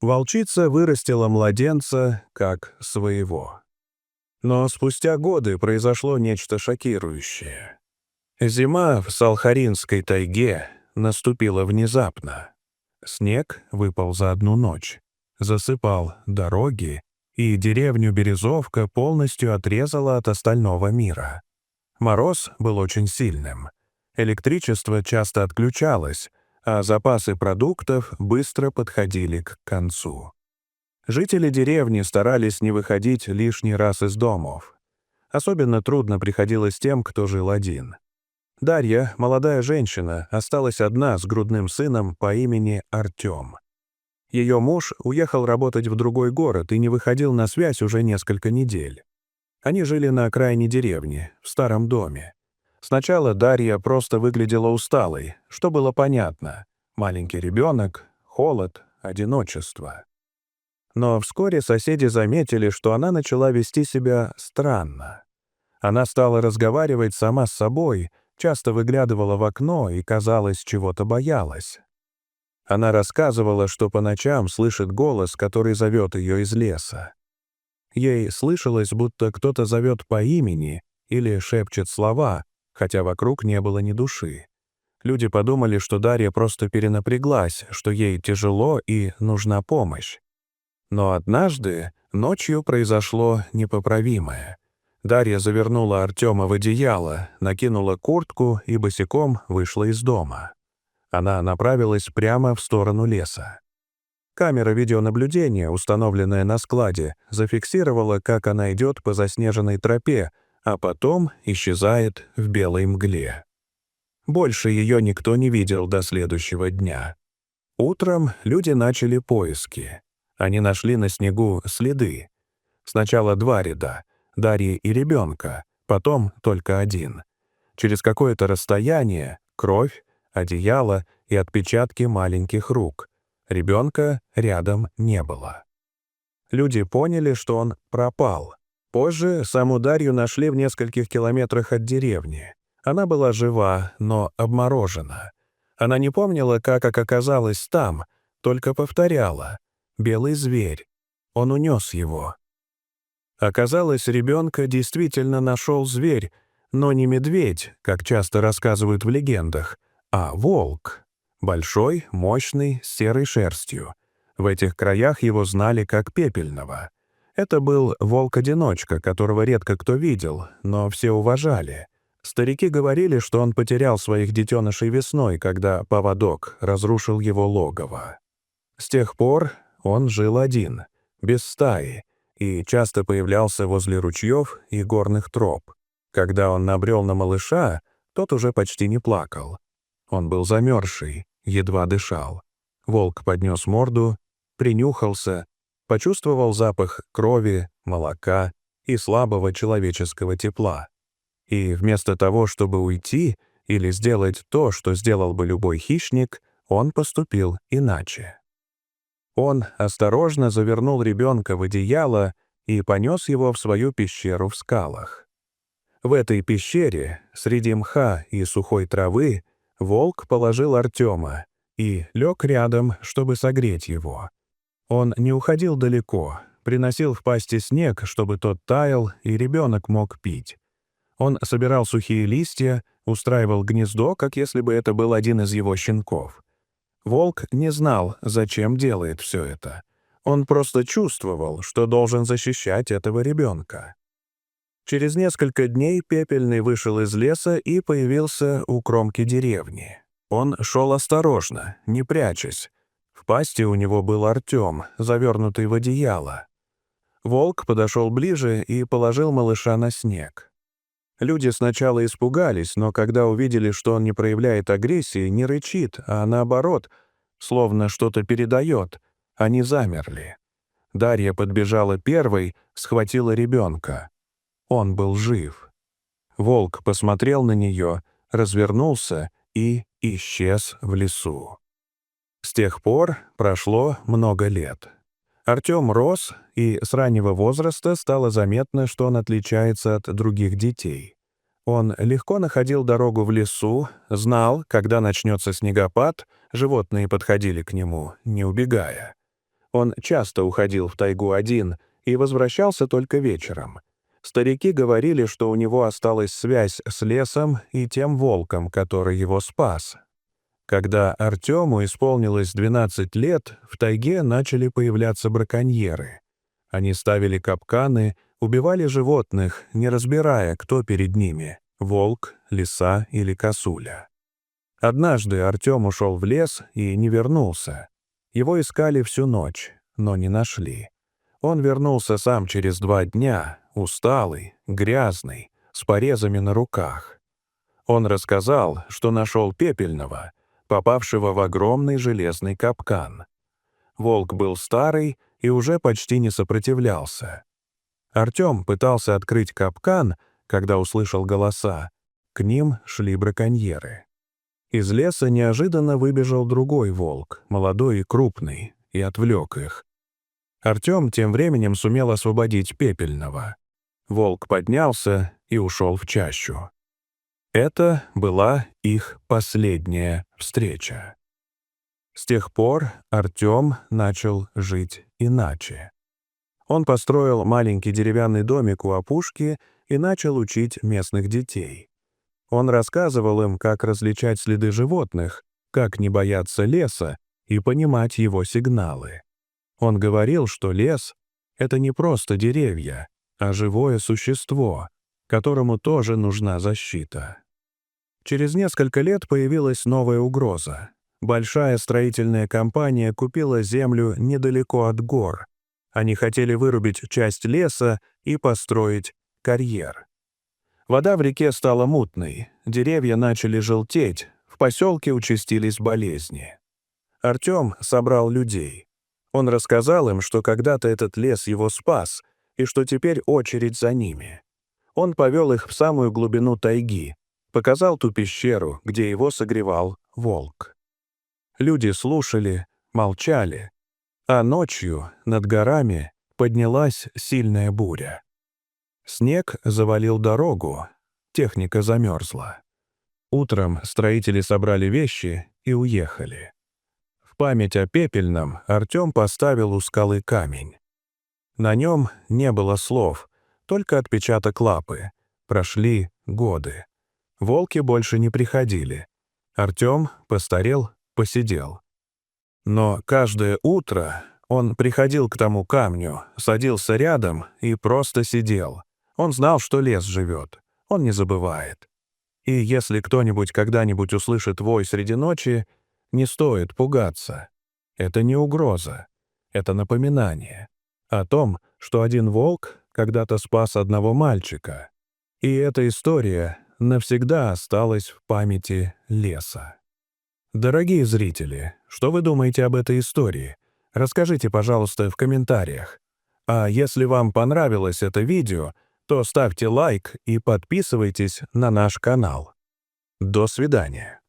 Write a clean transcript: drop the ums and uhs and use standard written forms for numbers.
Волчица вырастила младенца как своего. Но спустя годы произошло нечто шокирующее. Зима в Салхаринской тайге наступила внезапно. Снег выпал за одну ночь, засыпал дороги, и деревню Березовка полностью отрезала от остального мира. Мороз был очень сильным. Электричество часто отключалось, а запасы продуктов быстро подходили к концу. Жители деревни старались не выходить лишний раз из домов. Особенно трудно приходилось тем, кто жил один. Дарья, молодая женщина, осталась одна с грудным сыном по имени Артем. Ее муж уехал работать в другой город и не выходил на связь уже несколько недель. Они жили на окраине деревни, в старом доме. Сначала Дарья просто выглядела усталой, что было понятно. Маленький ребенок, холод, одиночество. Но вскоре соседи заметили, что она начала вести себя странно. Она стала разговаривать сама с собой, часто выглядывала в окно и, казалось, чего-то боялась. Она рассказывала, что по ночам слышит голос, который зовет ее из леса. Ей слышалось, будто кто-то зовет по имени или шепчет слова, хотя вокруг не было ни души. Люди подумали, что Дарья просто перенапряглась, что ей тяжело и нужна помощь. Но однажды ночью произошло непоправимое. Дарья завернула Артема в одеяло, накинула куртку и босиком вышла из дома. Она направилась прямо в сторону леса. Камера видеонаблюдения, установленная на складе, зафиксировала, как она идет по заснеженной тропе, а потом исчезает в белой мгле. Больше ее никто не видел до следующего дня. Утром люди начали поиски. Они нашли на снегу следы. Сначала 2 ряда — Дарьи и ребенка, потом только 1. Через какое-то расстояние — кровь, одеяло и отпечатки маленьких рук. Ребенка рядом не было. Люди поняли, что он пропал. Позже саму Дарью нашли в нескольких километрах от деревни. Она была жива, но обморожена. Она не помнила, как оказалась там, только повторяла: «Белый зверь. Он унес его». Оказалось, ребенка действительно нашел зверь, но не медведь, как часто рассказывают в легендах, а волк. Большой, мощный, с серой шерстью. В этих краях его знали как Пепельного. Это был волк-одиночка, которого редко кто видел, но все уважали. Старики говорили, что он потерял своих детенышей весной, когда поводок разрушил его логово. С тех пор он жил один, без стаи, и часто появлялся возле ручьев и горных троп. Когда он набрел на малыша, тот уже почти не плакал. Он был замерзший, едва дышал. Волк поднес морду, принюхался, почувствовал запах крови, молока и слабого человеческого тепла. И вместо того, чтобы уйти или сделать то, что сделал бы любой хищник, он поступил иначе. Он осторожно завернул ребенка в одеяло и понес его в свою пещеру в скалах. В этой пещере, среди мха и сухой травы, волк положил Артема и лег рядом, чтобы согреть его. Он не уходил далеко, приносил в пасти снег, чтобы тот таял, и ребенок мог пить. Он собирал сухие листья, устраивал гнездо, как если бы это был один из его щенков. Волк не знал, зачем делает все это. Он просто чувствовал, что должен защищать этого ребенка. Через несколько дней Пепельный вышел из леса и появился у кромки деревни. Он шел осторожно, не прячась. В пасти у него был Артем, завернутый в одеяло. Волк подошел ближе и положил малыша на снег. Люди сначала испугались, но когда увидели, что он не проявляет агрессии, не рычит, а наоборот, словно что-то передает, они замерли. Дарья подбежала первой, схватила ребенка. Он был жив. Волк посмотрел на нее, развернулся и исчез в лесу. С тех пор прошло много лет. Артем рос, и с раннего возраста стало заметно, что он отличается от других детей. Он легко находил дорогу в лесу, знал, когда начнется снегопад, животные подходили к нему, не убегая. Он часто уходил в тайгу один и возвращался только вечером. Старики говорили, что у него осталась связь с лесом и тем волком, который его спас. Когда Артему исполнилось 12 лет, в тайге начали появляться браконьеры. Они ставили капканы, убивали животных, не разбирая, кто перед ними — волк, лиса или косуля. Однажды Артем ушел в лес и не вернулся. Его искали всю ночь, но не нашли. Он вернулся сам через 2 дня, усталый, грязный, с порезами на руках. Он рассказал, что нашел пепельного, попавшего в огромный железный капкан. Волк был старый и уже почти не сопротивлялся. Артем пытался открыть капкан, когда услышал голоса. К ним шли браконьеры. Из леса неожиданно выбежал другой волк, молодой и крупный, и отвлек их. Артем тем временем сумел освободить пепельного. Волк поднялся и ушел в чащу. Это была их последняя встреча. С тех пор Артем начал жить иначе. Он построил маленький деревянный домик у опушки и начал учить местных детей. Он рассказывал им, как различать следы животных, как не бояться леса и понимать его сигналы. Он говорил, что лес — это не просто деревья, а живое существо, которому тоже нужна защита. Через несколько лет появилась новая угроза. Большая строительная компания купила землю недалеко от гор. Они хотели вырубить часть леса и построить карьер. Вода в реке стала мутной, деревья начали желтеть, в поселке участились болезни. Артем собрал людей. Он рассказал им, что когда-то этот лес его спас, и что теперь очередь за ними. Он повел их в самую глубину тайги, показал ту пещеру, где его согревал волк. Люди слушали, молчали, а ночью над горами поднялась сильная буря. Снег завалил дорогу, техника замерзла. Утром строители собрали вещи и уехали. В память о пепельном Артем поставил у скалы камень. На нем не было слов, только отпечаток лапы. Прошли годы. Волки больше не приходили. Артем постарел, посидел. Но каждое утро он приходил к тому камню, садился рядом и просто сидел. Он знал, что лес живет, он не забывает. И если кто-нибудь когда-нибудь услышит вой среди ночи, не стоит пугаться. Это не угроза, это напоминание о том, что один волк когда-то спас одного мальчика. И эта история навсегда осталась в памяти леса. Дорогие зрители, что вы думаете об этой истории? Расскажите, пожалуйста, в комментариях. А если вам понравилось это видео, то ставьте лайк и подписывайтесь на наш канал. До свидания.